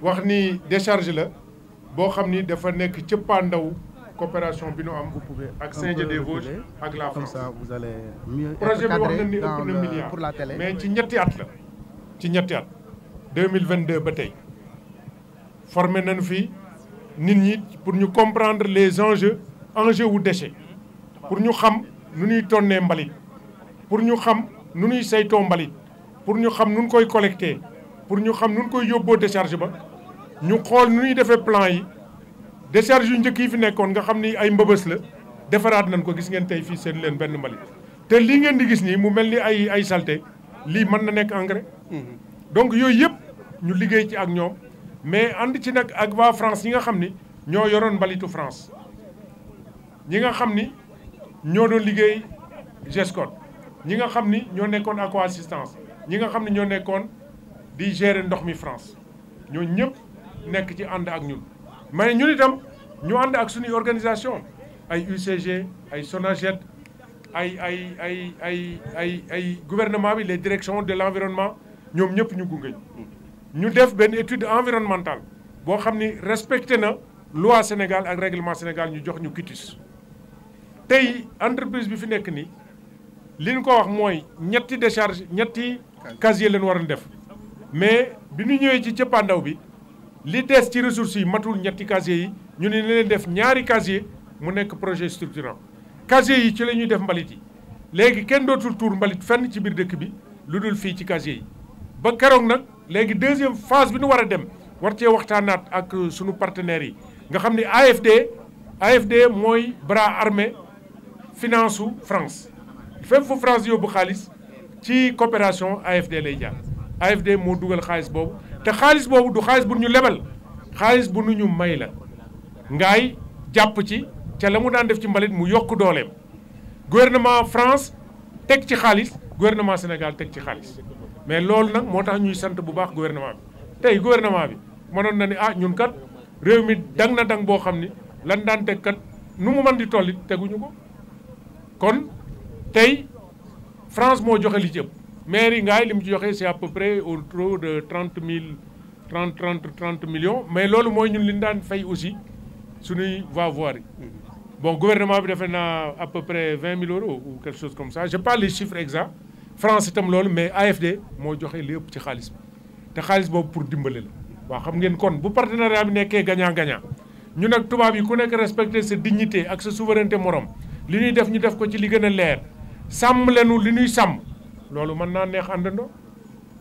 wax ni décharge la boo xam ni dafa nekk cëppaandaw coopération bi nu am ak Saint-Dié-des-Vosges ak la France. Projet bi wax na ni ëpp na milliard mais ci ñetti at la ci ñetti at 2022 ba tey formé nañu fi nit ñi pour ñu comprendre les enjeux wu déchet pour ñu xam nu ñuy tonnee mbalit pour ñu xam nu ñuy saytoo mbalit pour ñu xam nu ñu koy collecté pour ñu xam nu ñu koy yóbboo décharge ba ñu xool nu ñuy defee plan yi décharge yu njëkk yi fi nekkoon nga xam ni ay mbëbës la defaraat nañ ko gis ngeen tey fii seen leen benn mbalit te lii ngeen di gis nii mu mel ni ay saleté lii mën na nekk engrais donc yooyu yëpp ñu liggéey ci ak ñoom mais ànd ci nag ak waa France ñi nga xam ni ñoo yoroon mbalitu France ñi nga xam ni ñoo doon liggéey GESCOT ñi nga xam ni ñoo nekkoon Aqua Assistance ñi nga xam ni ñoo nekkoon di gérer ndox mi France ñoo ñëpp nekk ci ànd ak ñun mais ñun itam ñu ànd ak suñuy organisation ay UCG ay SONAGED ay gouvernement bi les directions de l'environnement ñoom ñëpp ñu gunge ñu def benn étude environnementale boo xam ni respecté na loi Sénégal ak règlement Sénégal ñu jox ñu quitus tey entreprise bi fi nekk nii li ñu ko wax mooy ñetti décharge ñetti casier leen waroon def mais bi ñu ñëwee ci cëppaandaw bi li des ci ressources yi matul ñetti casier yi ñu ne leen def ñaari casier mu nekk projet structurant casier yi ci la ñuy def mbalit yi léegi kenn dootul tuur mbalit fenn ci biir dëkk bi lu dul fii ci casier yi ba keroog nag léegi deuxième phase bi ñu war a dem war cee waxtaanaat ak sunu partenaires yi nga xam ni AFD mooy bras armé finance su France fépp fu France yóbbu xaalis ci coopération AFD lay jaar AFD moo dugal xaalis boobu te xaalis boobu du xaalis bu ñu lebal xaalis bu nu ñu may la ngaay jàpp ci ca la mu daan def ci mbalit mu yokk dooleem gouvernement France teg ci xaalis gouvernement Sénégal teg ci xaalis mais loolu nag moo tax ñuy sant bu baax gouvernement bi tey gouvernement bi mënoon na ni ñun kat réew mi dang na dang boo xam ni lan daan teg kat nu mu mën di tollit teguñu ko kon tey France moo joxe li ci ëpp maire yi ngaay li mu ci joxe c'est à peu près autour de 30 millions mais loolu mooy ñun li ñu daan fay aussi suñuy voirie bon gouvernement bi defe naa à peu près 20 000 € ou quelque chose comme ça j'ai pas les chiffres exacts France itam loolu mais AFD moo joxe li ëpp ci xaalis bi te xaalis boobu pour dimbale la waaw xam ngeen kon bu partenariat bi nekkee gagnant-gagnant ñu nag tubaab yi ku nekk respecter sa dignité ak sa souveraineté morom li ñuy def ñu def ko ci li gën a leer sàmm leenu li ñuy sàmm loolu mën naa neex àndandoo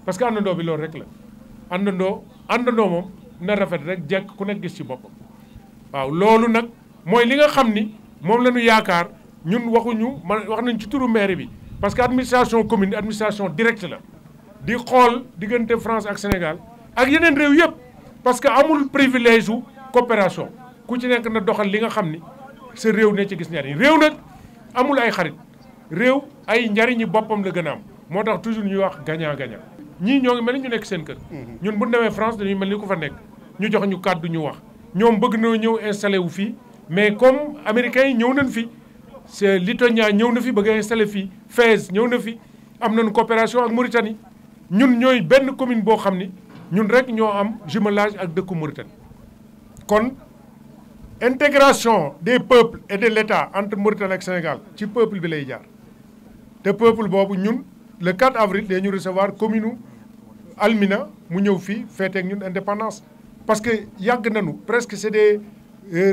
parce que àndandoo bi loolu rek la àndandoo moom na rafet rek jekk ku nekk gis ci boppam waaw loolu nag mooy li nga xam ni moom la ñu yaakaar ñun wax nañ ci turu maire bi parce que administration commune administration directe la di xool diggante France ak Sénégal ak yeneen réew yëpp parce que amul privilège u coopération ku ci nekk na doxal li nga xam ni sa réew ne ci gis njariñ réew nag amul ay xarit réew ay njariñi boppam la gën a am moo tax toujours ñuy wax gagnant-gagnant ñii ñoo ngi mel ni ñu nekk seen kër ñun bu demee France dañuy mel ni ku fa nekk ñu jox ñu kàddu ñu wax ñoom bëgg na ñëw installé wu fii mais comme américains yi ñëw nañ fi c'est Lituania ñëw na fi bëgg a installé fii Fès ñëw na fi am nañu coopération ak Mauritanie ñun ñooy benn commune boo xam ni ñun rek ñoo am jumelage ak dëkku Mauritanie kon intégration des peuples et de l'État entre Mauritanie ak Sénégal ci peuple bi lay jaar te peuple boobu ñun le 4 avril dañu recevoir commune Almina mu ñëw fii feeteeg ñun indépendance parce que yàgg nañu presque c'est des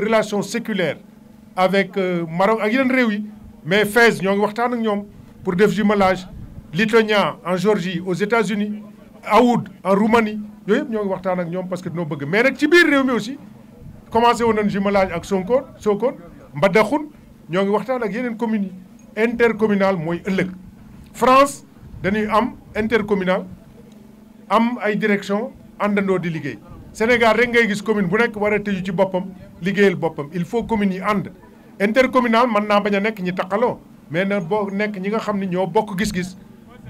relations séculaires avec Maroc ak yeneen réew yi mais Fès ñoo ngi waxtaan ak ñoom pour def jumelage Lituania en Géorgie aux États-Unis Aoud en Roumanie yooyu yëpp ñoo ngi waxtaan ak ñoom parce que dañoo bëgg mais nag ci biir réew mi aussi commencé woon nañu jumelage ak Sokone Mbadakhoune ñoo ngi waxtaan ak yeneen communes yi intercommunal mooy ëllëg France dañuy am intercommunal am ay direction àndandoo di liggéey Sénégal rek ngay gis commune bu nekk war a tëju ci boppam liggéeyal boppam il faut communes yi ànd intercommunal mën naa bañ a nekk ñi taqaloo mais na boo nekk ñi nga xam ne ñoo bokk gis-gis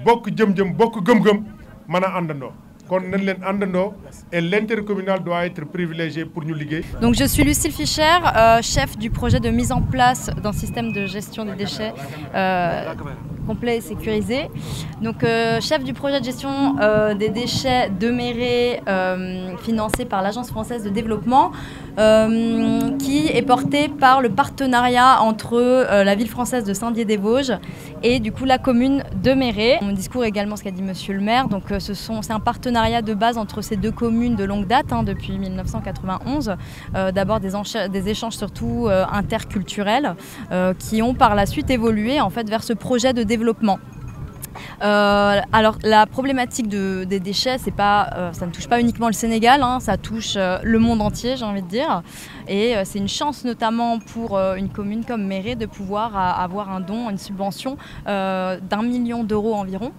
bokk jëm-jëm bokk gëm-gëm mën a àndandoo kon nañ leen àndandoo et l'intercommunal doit être privilégié pour ñu liggéey. Donc je suis Lucille Fischer, chef du projet de mise en place d'un système de gestion des déchets. complet et sécurisé. Donc chef du projet de gestion des déchets de Méret financé par l'Agence française de développement qui est porté par le partenariat entre la ville française de Saint-Dié-des-Vosges et du coup la commune de Méret. Mon discours est également ce qu'a dit monsieur le maire, donc c'est un partenariat de base entre ces deux communes de longue date, depuis 1991. D'abord des échanges surtout interculturels qui ont par la suite évolué en fait vers ce projet de développement. Alors la problématique des déchets, ça ne touche pas uniquement le Sénégal, ça touche le monde entier, j'ai envie de dire. Et c'est une chance notamment pour une commune comme Méret de pouvoir avoir un don, une subvention d'1 million d'euros environ.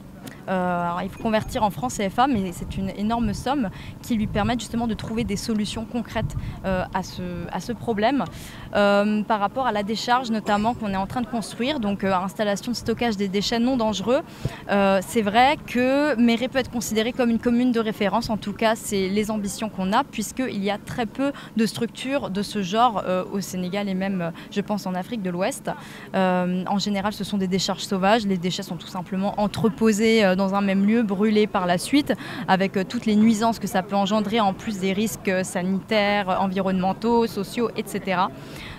Alors il faut convertir en francs CFA, mais c'est une énorme somme qui lui permet justement de trouver des solutions concrètes à ce problème. Par rapport à la décharge notamment qu'on est en train de construire, donc installation de stockage des déchets non dangereux, c'est vrai que Méret peut être considérée comme une commune de référence, en tout cas c'est les ambitions qu'on a, puisqu'il y a très peu de structures de ce genre au Sénégal et même je pense en Afrique de l'Ouest. En général ce sont des décharges sauvages, les déchets sont tout simplement entreposés dans un même lieu, brûlés par la suite, avec toutes les nuisances que ça peut engendrer, en plus des risques sanitaires, environnementaux, sociaux, etc.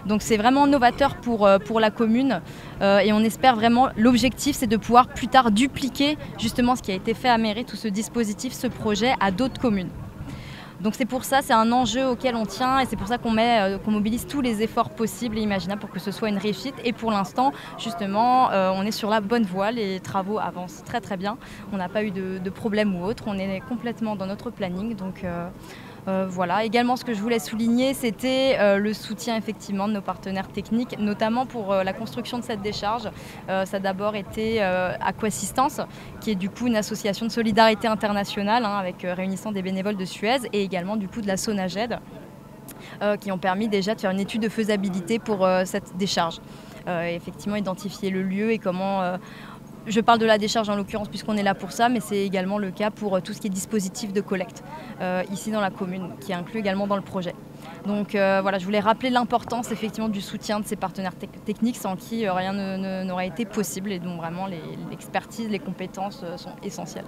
Donc c'est vraiment novateur pour la commune et on espère vraiment, l'objectif c'est de pouvoir plus tard dupliquer justement ce qui a été fait à Méret, tout ce dispositif, ce projet à d'autres communes. Donc c'est pour ça, c'est un enjeu auquel on tient et c'est pour ça qu'on mobilise tous les efforts possibles et imaginables pour que ce soit une réussite. Et pour l'instant, justement, on est sur la bonne voie, les travaux avancent très très bien. On n'a pas eu de problème ou autre, on est complètement dans notre planning. Donc voilà. Également, ce que je voulais souligner, c'était le soutien effectivement de nos partenaires techniques, notamment pour la construction de cette décharge. Ça a d'abord été Aquassistance, qui est du coup une association de solidarité internationale avec réunissant des bénévoles de Suez, et également du coup de la Sonaged, qui ont permis déjà de faire une étude de faisabilité pour cette décharge. Effectivement, identifier le lieu et comment... Je parle de la décharge en l'occurrence puisqu'on est là pour ça, mais c'est également le cas pour tout ce qui est dispositif de collecte ici dans la commune, qui est inclus également dans le projet. Donc voilà, je voulais rappeler l'importance effectivement du soutien de ces partenaires techniques sans qui rien n'aurait été possible et dont vraiment l'expertise, les compétences sont essentielles.